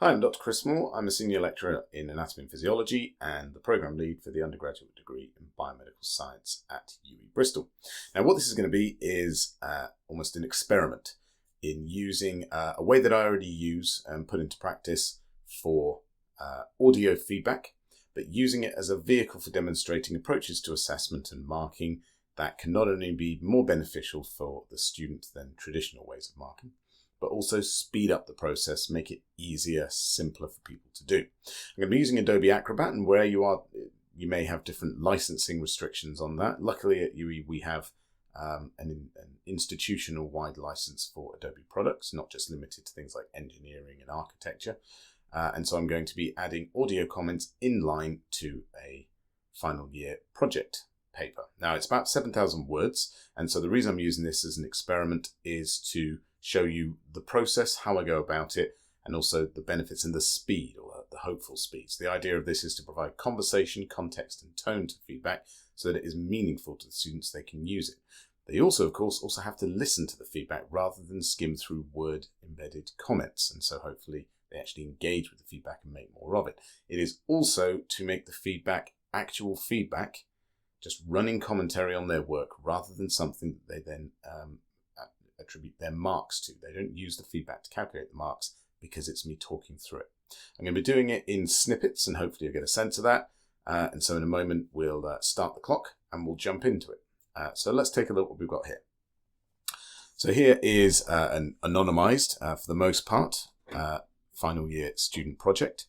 Hi, I'm Dr. Chris Moore. I'm a senior lecturer in anatomy and physiology and the programme lead for the undergraduate degree in biomedical science at UWE Bristol. Now, what this is going to be is almost an experiment in using a way that I already use and put into practice for audio feedback, but using it as a vehicle for demonstrating approaches to assessment and marking that can not only be more beneficial for the student than traditional ways of marking, but also speed up the process, make it easier, simpler for people to do. I'm going to be using Adobe Acrobat, and where you are, you may have different licensing restrictions on that. Luckily at UWE we have an institutional-wide license for Adobe products, not just limited to things like engineering and architecture. And so I'm going to be adding audio comments in line to a final year project paper. Now it's about 7,000 words, and so the reason I'm using this as an experiment is to show you the process, how I go about it, and also the benefits and the speed, or the hopeful speeds. The idea of this is to provide conversation, context, and tone to feedback so that it is meaningful to the students, they can use it. They also, of course, have to listen to the feedback rather than skim through word-embedded comments, and so hopefully they actually engage with the feedback and make more of it. It is also to make the feedback actual feedback, just running commentary on their work rather than something that they then attribute their marks to. They don't use the feedback to calculate the marks because it's me talking through it. I'm going to be doing it in snippets and hopefully you'll get a sense of that. And so in a moment we'll start the clock and we'll jump into it. So let's take a look at what we've got here. So here is an anonymized, for the most part, final year student project.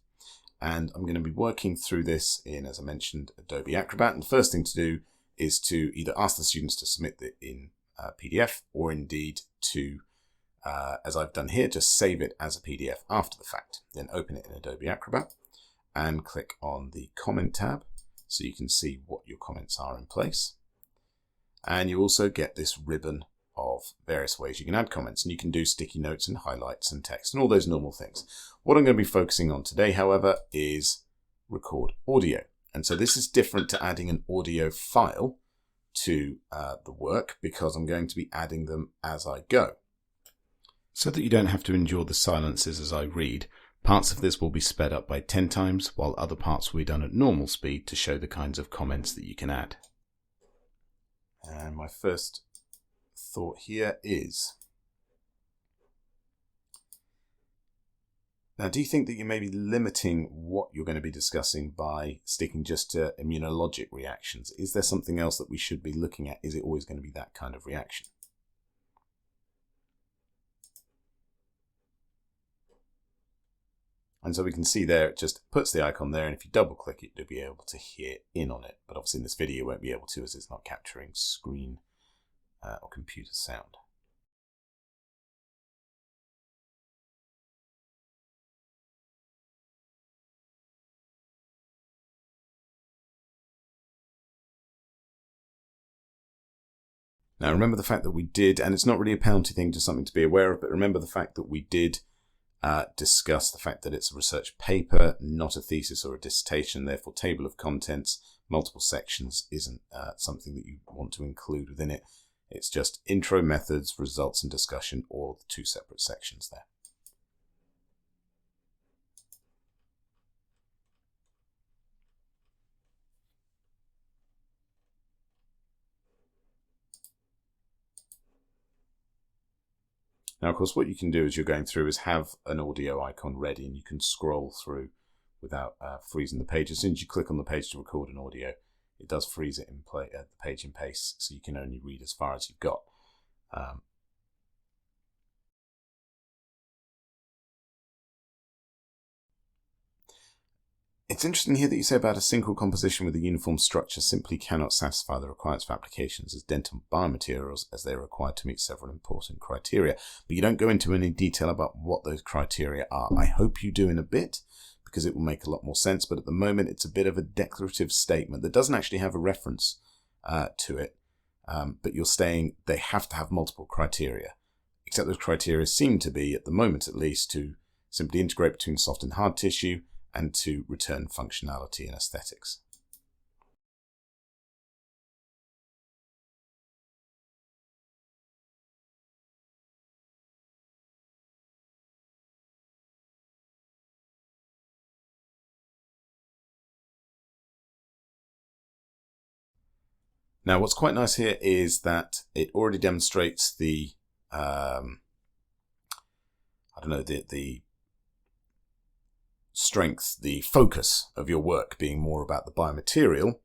And I'm going to be working through this in, as I mentioned, Adobe Acrobat. And the first thing to do is to either ask the students to submit it in PDF, or indeed to, as I've done here, just save it as a PDF after the fact. Then open it in Adobe Acrobat and click on the comment tab so you can see what your comments are in place. And you also get this ribbon of various ways you can add comments, and you can do sticky notes and highlights and text and all those normal things. What I'm going to be focusing on today, however, is record audio. And so this is different to adding an audio file to the work, because I'm going to be adding them as I go. So that you don't have to endure the silences as I read, parts of this will be sped up by 10 times, while other parts will be done at normal speed to show the kinds of comments that you can add. And my first thought here is, now do you think that you may be limiting what you're going to be discussing by sticking just to immunologic reactions? Is there something else that we should be looking at? Is it always going to be that kind of reaction? And so we can see there, it just puts the icon there, and if you double click it, you'll be able to hear in on it. But obviously in this video you won't be able to, as it's not capturing screen or computer sound. Now remember the fact that we did, and it's not really a penalty thing, just something to be aware of, but remember the fact that we did discuss the fact that it's a research paper, not a thesis or a dissertation, therefore table of contents, multiple sections isn't something that you want to include within it. It's just intro, methods, results and discussion, or the two separate sections there. Now, of course, what you can do as you're going through is have an audio icon ready, and you can scroll through without freezing the page. As soon as you click on the page to record an audio, it does freeze it in the page in pace, so you can only read as far as you've got. It's interesting here that you say about a single composition with a uniform structure simply cannot satisfy the requirements for applications as dental biomaterials, as they are required to meet several important criteria. But you don't go into any detail about what those criteria are. I hope you do in a bit, because it will make a lot more sense. But at the moment, it's a bit of a declarative statement that doesn't actually have a reference to it. But you're saying they have to have multiple criteria, except those criteria seem to be, at the moment at least, to simply integrate between soft and hard tissue, and to return functionality and aesthetics. Now, what's quite nice here is that it already demonstrates the, the strength, the focus of your work being more about the biomaterial,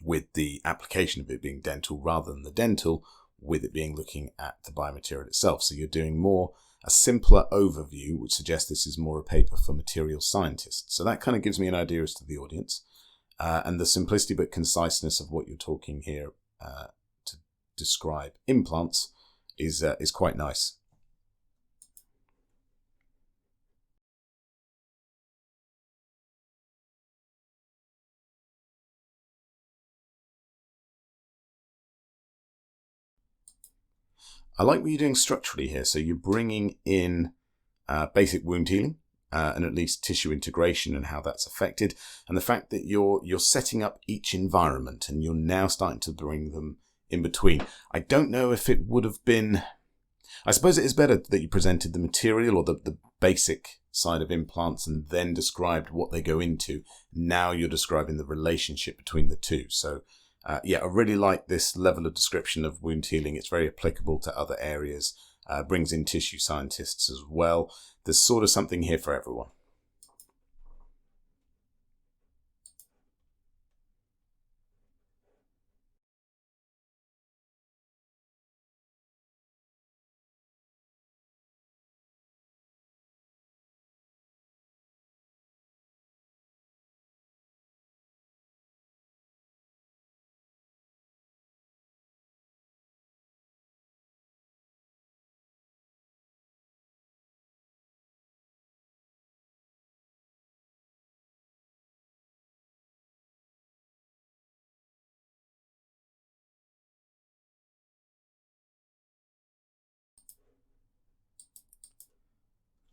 with the application of it being dental rather than the dental, with it being looking at the biomaterial itself. So you're doing more a simpler overview, which suggests this is more a paper for material scientists. So that kind of gives me an idea as to the audience. And the simplicity but conciseness of what you're talking here to describe implants is quite nice. I like what you're doing structurally here. So you're bringing in basic wound healing and at least tissue integration and how that's affected, and the fact that you're setting up each environment and you're now starting to bring them in between. I don't know if it would have been. I suppose it is better that you presented the material or the basic side of implants and then described what they go into. Now you're describing the relationship between the two. So. Yeah, I really like this level of description of wound healing. It's very applicable to other areas, brings in tissue scientists as well. There's sort of something here for everyone.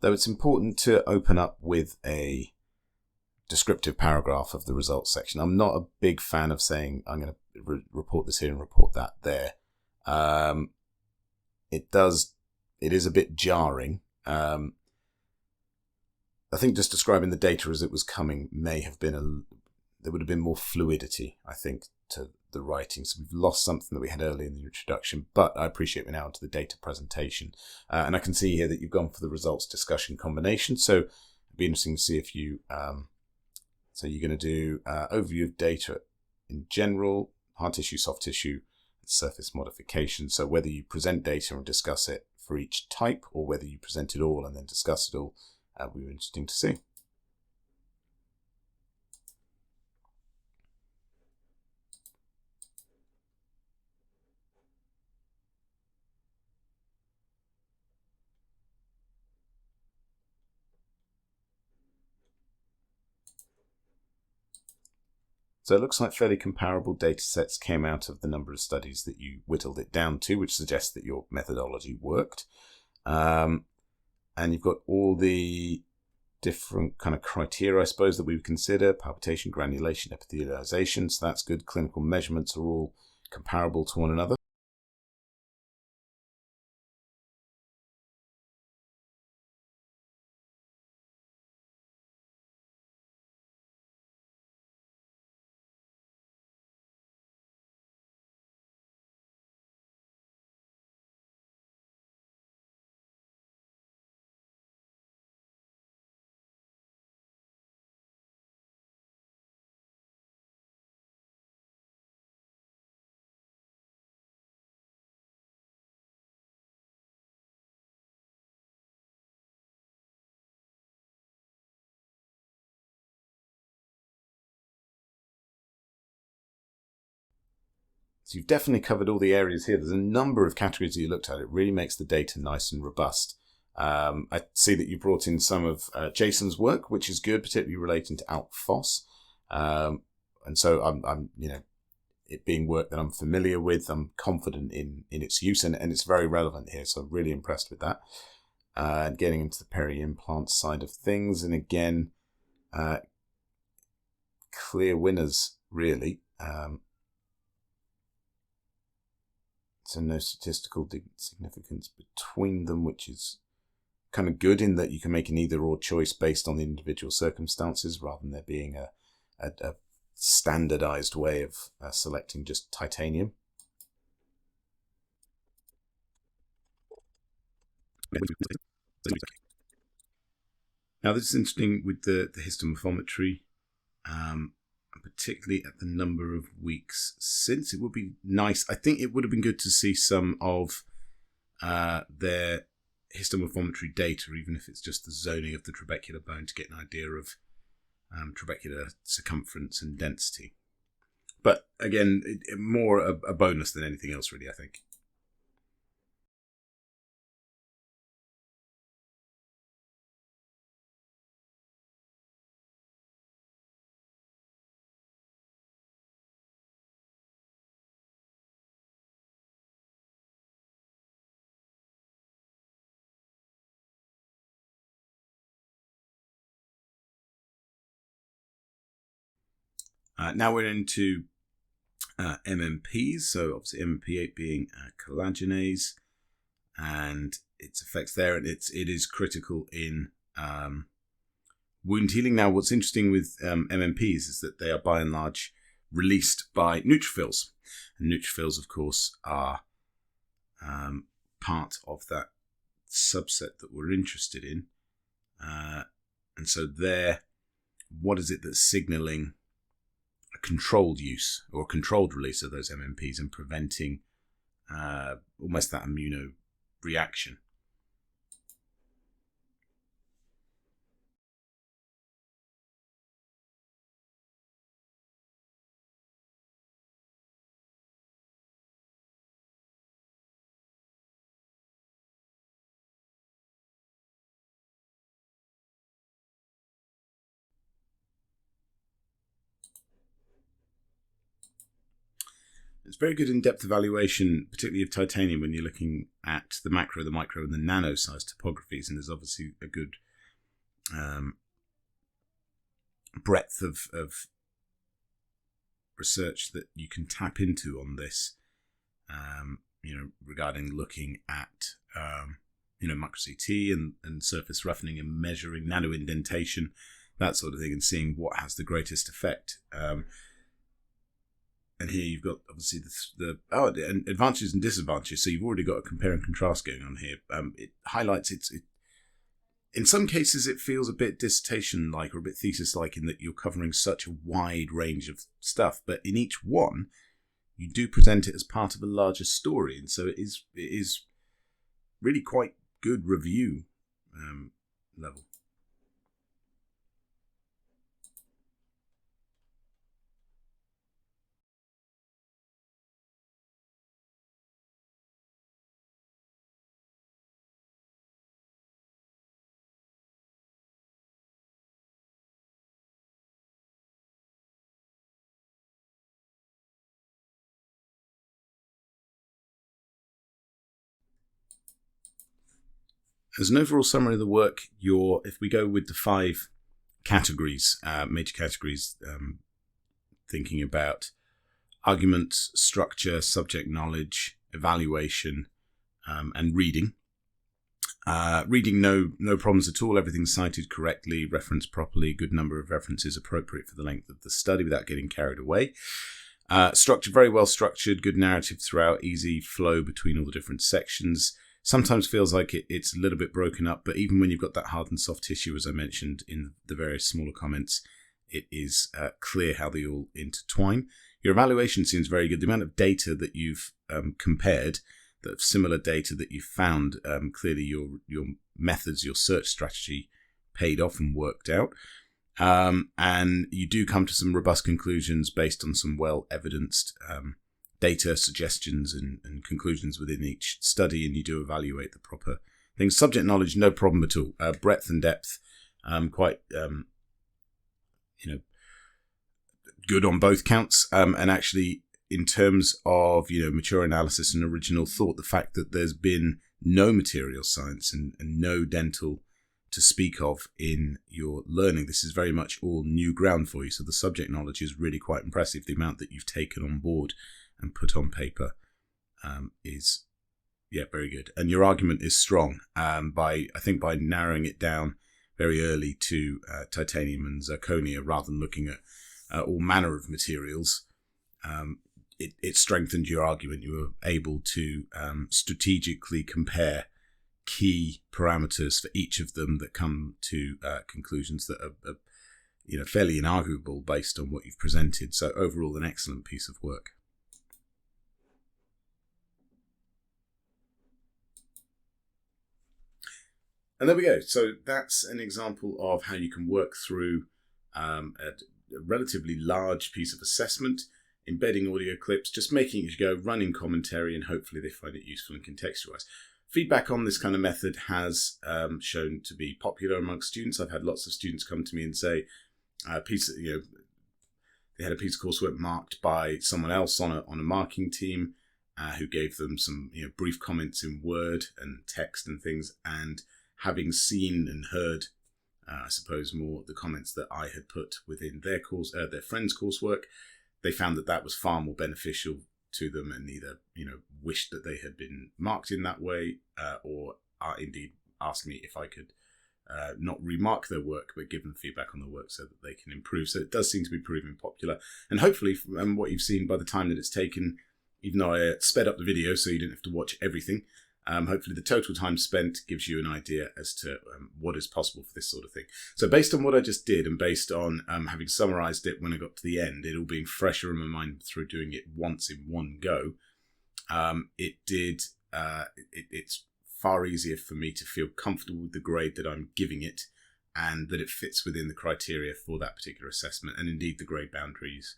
Though it's important to open up with a descriptive paragraph of the results section. I'm not a big fan of saying I'm going to report this here and report that there. It is a bit jarring. I think just describing the data as it was coming may have been there would have been more fluidity, I think, to the writing. So we've lost something that we had earlier in the introduction, but I appreciate we're now into the data presentation. And I can see here that you've gone for the results discussion combination. So it'd be interesting to see if you, so you're going to do overview of data in general, hard tissue, soft tissue, surface modification. So whether you present data and discuss it for each type, or whether you present it all and then discuss it all, will be interesting to see. So it looks like fairly comparable data sets came out of the number of studies that you whittled it down to, which suggests that your methodology worked. And you've got all the different kind of criteria, I suppose, that we would consider: palpitation, granulation, epithelialization. So that's good. Clinical measurements are all comparable to one another. So you've definitely covered all the areas here. There's a number of categories that you looked at. It really makes the data nice and robust. I see that you brought in some of Jason's work, which is good, particularly relating to ALK Phos. And so I'm it being work that I'm familiar with, I'm confident in its use, and it's very relevant here. So I'm really impressed with that. Getting into the peri-implant side of things, and again, clear winners, really. So no statistical significance between them, which is kind of good in that you can make an either or choice based on the individual circumstances rather than there being a standardized way of selecting just titanium. Now this is interesting with the histomorphometry, particularly at the number of weeks since. It would be nice, I think it would have been good to see some of their histomorphometry data, even if it's just the zoning of the trabecular bone, to get an idea of trabecular circumference and density. But again, more a bonus than anything else, really, I think. Now we're into MMPs, so obviously MMP8 being collagenase and its effects there, and it is critical in wound healing. Now what's interesting with MMPs is that they are by and large released by neutrophils, and neutrophils of course are part of that subset that we're interested in, and so there, what is it that's signaling a controlled use or a controlled release of those MMPs and preventing almost that immunoreaction? It's very good in-depth evaluation, particularly of titanium, when you're looking at the macro, the micro, and the nano-size topographies. And there's obviously a good breadth of research that you can tap into on this, regarding looking at, micro CT and surface roughening and measuring nano indentation, that sort of thing, and seeing what has the greatest effect. And here you've got obviously and advantages and disadvantages. So you've already got a compare and contrast going on here. It highlights in some cases it feels a bit dissertation-like or a bit thesis-like in that you're covering such a wide range of stuff. But in each one, you do present it as part of a larger story, and so it is really quite good review level. As an overall summary of the work, if we go with the 5 categories, major categories, thinking about arguments, structure, subject knowledge, evaluation, and reading. Reading, no problems at all. Everything's cited correctly, referenced properly, good number of references appropriate for the length of the study without getting carried away. Structure, very well structured, good narrative throughout, easy flow between all the different sections. Sometimes feels like it's a little bit broken up, but even when you've got that hard and soft tissue, as I mentioned in the various smaller comments, it is clear how they all intertwine. Your evaluation seems very good. The amount of data that you've compared, that similar data that you've found, clearly your methods, your search strategy paid off and worked out. And you do come to some robust conclusions based on some well-evidenced data, suggestions, and conclusions within each study, and you do evaluate the proper things. Subject knowledge, no problem at all. Breadth and depth, quite good on both counts. And actually, in terms of mature analysis and original thought, the fact that there's been no material science and no dental to speak of in your learning, this is very much all new ground for you. So the subject knowledge is really quite impressive. The amount that you've taken on board and put on paper is very good. And your argument is strong by narrowing it down very early to titanium and zirconia rather than looking at all manner of materials, it strengthened your argument. You were able to strategically compare key parameters for each of them that come to conclusions that are fairly inarguable based on what you've presented. So overall, an excellent piece of work. And there we go. So that's an example of how you can work through a relatively large piece of assessment, embedding audio clips, just making it as you go, running commentary, and hopefully they find it useful and contextualized. Feedback on this kind of method has shown to be popular amongst students. I've had lots of students come to me and say, they had a piece of coursework marked by someone else on a marking team who gave them some brief comments in Word and text and things, and having seen and heard, I suppose, more the comments that I had put within their friend's coursework, they found that was far more beneficial to them, and either wished that they had been marked in that way, or indeed asked me if I could not remark their work, but give them feedback on the work so that they can improve. So it does seem to be proving popular, and hopefully, from what you've seen by the time that it's taken, even though I sped up the video so you didn't have to watch everything. Hopefully the total time spent gives you an idea as to what is possible for this sort of thing. So based on what I just did, and based on having summarised it when I got to the end, it all being fresher in my mind through doing it once in one go, it's far easier for me to feel comfortable with the grade that I'm giving it, and that it fits within the criteria for that particular assessment, and indeed the grade boundaries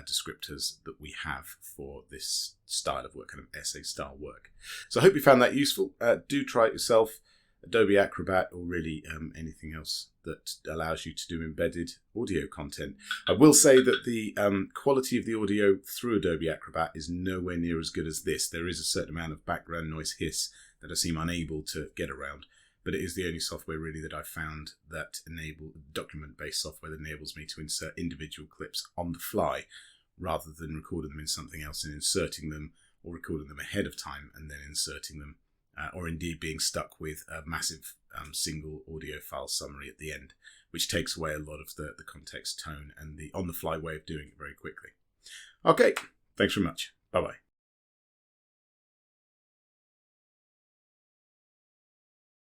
descriptors that we have for this style of work, kind of essay style work. So I hope you found that useful. Do try it yourself, Adobe Acrobat, or really anything else that allows you to do embedded audio content. I will say that the quality of the audio through Adobe Acrobat is nowhere near as good as this. There is a certain amount of background noise hiss that I seem unable to get around, but it is the only software really that I've found that document-based software that enables me to insert individual clips on the fly, rather than recording them in something else and inserting them, or recording them ahead of time and then inserting them, or indeed being stuck with a massive single audio file summary at the end, which takes away a lot of the context, tone, and the on-the-fly way of doing it very quickly. Okay, thanks very much. Bye-bye.